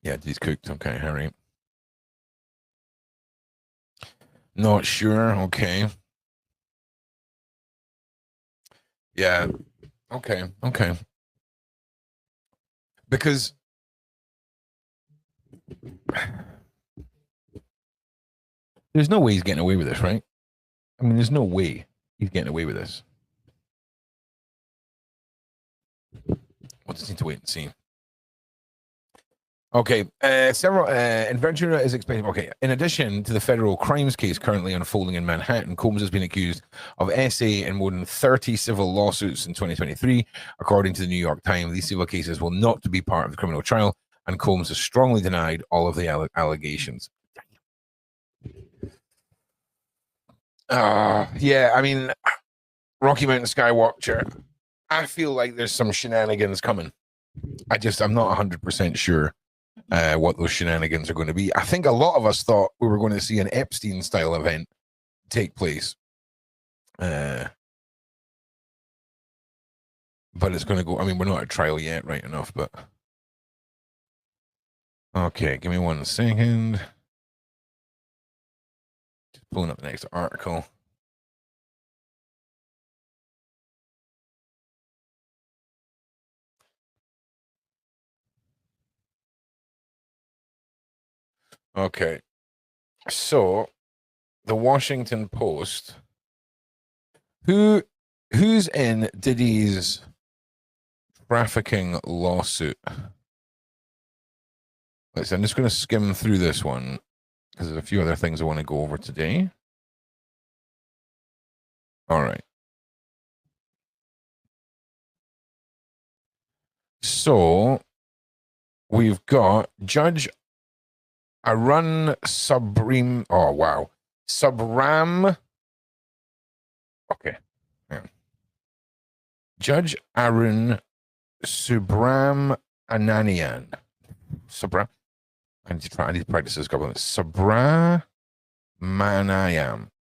Yeah, Diddy's cooked. Okay, all right. Not sure. Okay. Yeah. Okay. Okay. Because there's no way he's getting away with this, right? I mean, there's no way he's getting away with this. We'll just need to wait and see. Okay, several Ventura is expected. Okay, in addition to the federal crimes case currently unfolding in Manhattan, Combs has been accused of SA in more than 30 civil lawsuits in 2023, according to the New York Times. These civil cases will not be part of the criminal trial, and Combs has strongly denied all of the allegations. Yeah, I mean, Rocky Mountain Skywatcher, I feel like there's some shenanigans coming. I'm not 100% sure what those shenanigans are going to be. I think a lot of us thought we were going to see an Epstein style event take place. But it's going to go, I mean, we're not at trial yet, right enough, but okay, give me 1 second. Just pulling up the next article. Okay, so the Washington Post. Who's in Diddy's trafficking lawsuit? I'm just going to skim through this one because there's a few other things I want to go over today. All right. So we've got Judge Arun Subram. Oh, wow. Subram. Okay. Yeah. Judge Arun Subram Ananian. Subram. I need to practice this couple of minutes. Subramaniam.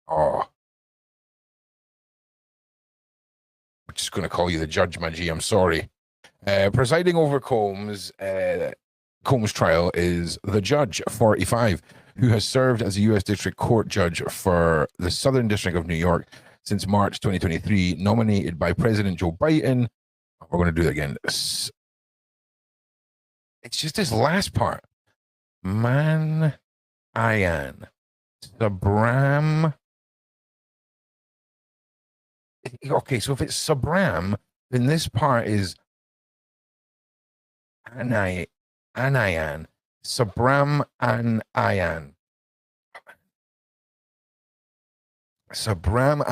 Oh. I'm just going to call you the judge, my G. I'm sorry. Presiding over Combs' trial is the judge, 45, who has served as a U.S. District Court judge for the Southern District of New York since March 2023, nominated by President Joe Biden. We're going to do it again. It's just this last part. Subram. Okay, so if it's Subram, then this part is Anayan. Subram Anayan. Subram.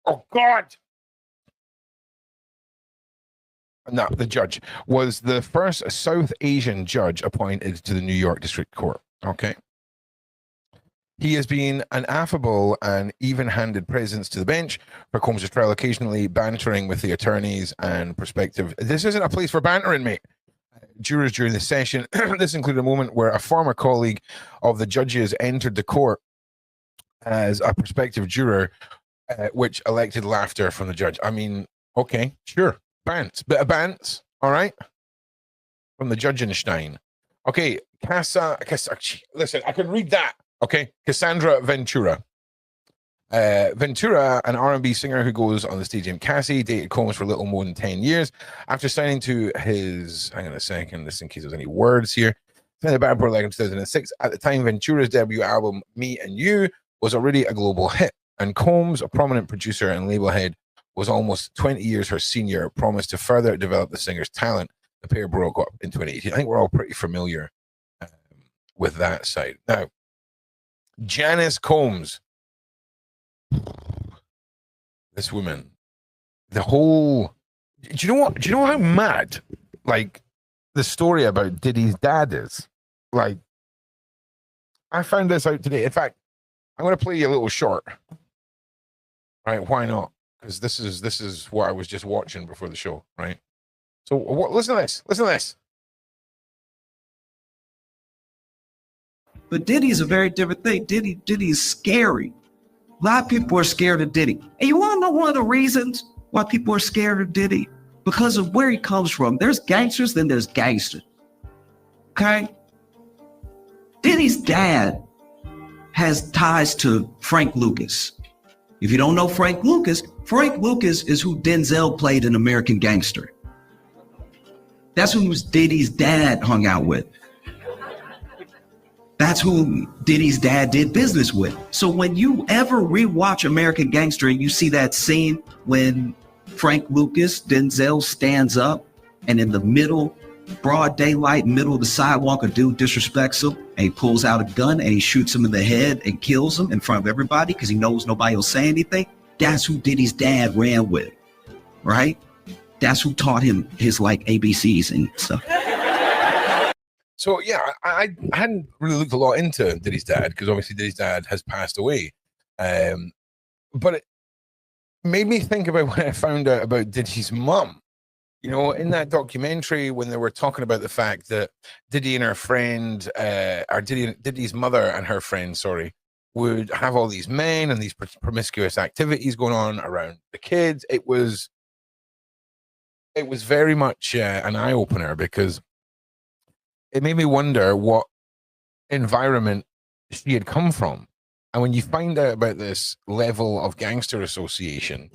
Oh, God. No, the judge was the first South Asian judge appointed to the New York District Court. Okay. He has been an affable and even-handed presence to the bench for Combs' trial, occasionally bantering with the attorneys and prospective. This isn't a place for bantering, mate. Jurors during the session. This included a moment where a former colleague of the judges entered the court as a prospective juror, which elected laughter from the judge. I mean, okay, sure. Bants. Bit of bants. All right. From the Judgenstein. Okay. Listen, I can read that. Okay, Cassandra Ventura. Ventura, an R&B singer who goes on the stage named Cassie, dated Combs for a little more than 10 years. After signing to his, hang on a second, just in case there's any words here, signed the Bad Boy in 2006. At the time, Ventura's debut album, Me and You, was already a global hit. And Combs, a prominent producer and label head, was almost 20 years her senior, promised to further develop the singer's talent. The pair broke up in 2018. I think we're all pretty familiar with that side. Now, Janice Combs, this woman, the whole, do you know how mad, like, the story about Diddy's dad is? Like, I found this out today. In fact, I'm going to play you a little short. Right? Why not? Because this is what I was just watching before the show, right? So listen to this. Listen to this. But Diddy's a very different thing. Diddy's scary. A lot of people are scared of Diddy. And you want to know one of the reasons why people are scared of Diddy? because of where he comes from. There's gangsters, then there's gangsters. Okay? Diddy's dad has ties to Frank Lucas. If you don't know Frank Lucas is who Denzel played in American Gangster. That's who Diddy's dad hung out with. That's who Diddy's dad did business with. So when you ever rewatch American Gangster and you see that scene when Frank Lucas, Denzel stands up and in the middle, broad daylight, middle of the sidewalk, a dude disrespects him and he pulls out a gun and he shoots him in the head and kills him in front of everybody because he knows nobody will say anything. That's who Diddy's dad ran with, right? That's who taught him his like ABCs and stuff. So yeah, I hadn't really looked a lot into Diddy's dad because obviously Diddy's dad has passed away. But it made me think about when I found out about Diddy's mum. You know, in that documentary, when they were talking about the fact that Diddy and her friend, or Diddy's mother and her friend, would have all these men and these promiscuous activities going on around the kids. It was very much an eye opener because it made me wonder what environment she had come from. And when you find out about this level of gangster association,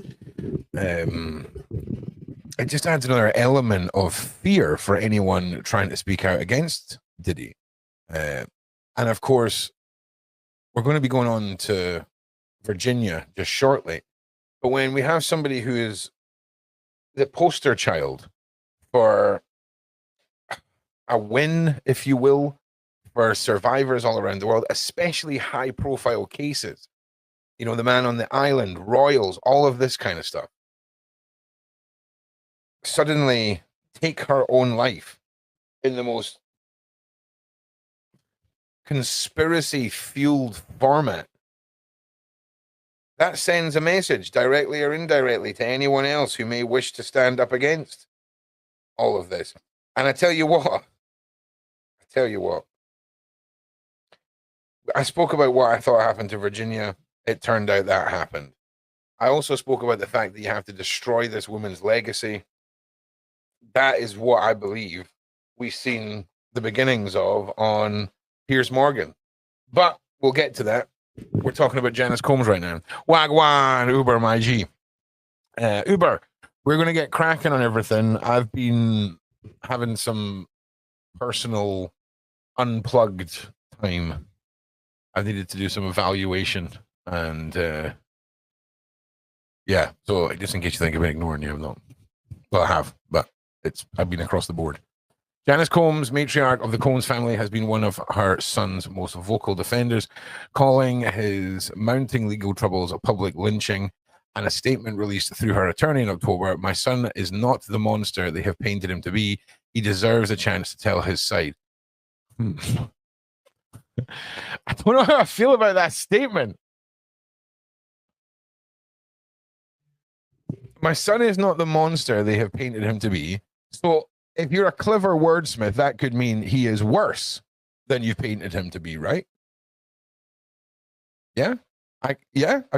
it just adds another element of fear for anyone trying to speak out against Diddy. And of course, we're going to be going on to Virginia just shortly. But when we have somebody who is the poster child for a win, if you will, for survivors all around the world, especially high profile cases, you know, the man on the island, royals, all of this kind of stuff, suddenly take her own life in the most conspiracy fueled format. That sends a message directly or indirectly to anyone else who may wish to stand up against all of this. And I tell you what, I spoke about what I thought happened to Virginia. It turned out that happened. I also spoke about the fact that you have to destroy this woman's legacy. That is what I believe we've seen the beginnings of on Piers Morgan. But we'll get to that. We're talking about Janice Combs right now. Wagwan, Uber, my G. Uber, we're going to get cracking on everything. I've been having some personal unplugged time. I needed to do some evaluation and yeah, so just in case you think I've been ignoring you, I'm not. Well, I have, but I've been across the board. Janice Combs, matriarch of the Combs family, has been one of her son's most vocal defenders, calling his mounting legal troubles a public lynching. And a statement released through her attorney in October: "My son is not the monster they have painted him to be. He deserves a chance to tell his side." I don't know how I feel about that statement. My son is not the monster they have painted him to be. So if you're a clever wordsmith, that could mean he is worse than you've painted him to be, right? Yeah? I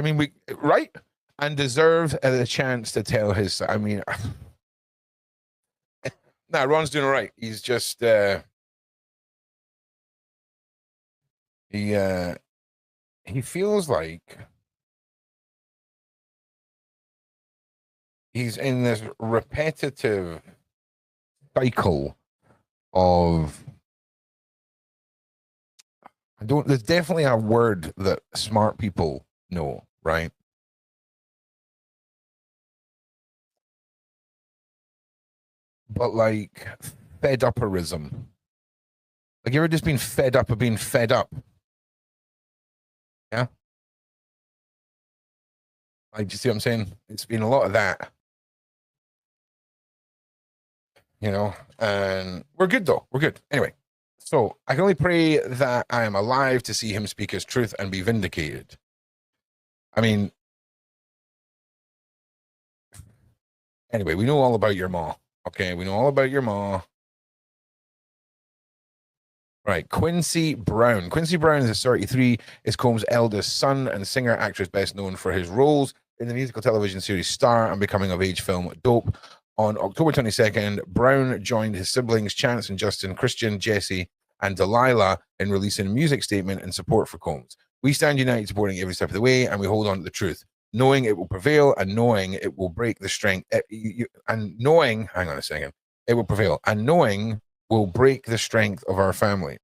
mean, right? And deserves a chance to tell his, I mean, nah, Ron's doing all right. He's just, he feels like he's in this repetitive cycle of, there's definitely a word that smart people know, right? But like fed uperism. Like, you ever just been fed up of being fed up? Yeah. Like, do you see what I'm saying? It's been a lot of that. You know, and we're good though. We're good. Anyway, so I can only pray that I am alive to see him speak his truth and be vindicated. I mean, anyway, we know all about your ma. Okay, we know all about your ma. Right, Quincy Brown. Quincy Brown is 33, is Combs' eldest son and singer-actress best known for his roles in the musical television series Star and Becoming of Age film Dope. On October 22nd, Brown joined his siblings Chance and Justin, Christian, Jesse, and Delilah in releasing a music statement in support for Combs. We stand united, supporting every step of the way, and we hold on to the truth, knowing it will prevail and knowing it will break the strength. And knowing, hang on a second, it will prevail and knowing will break the strength of our family.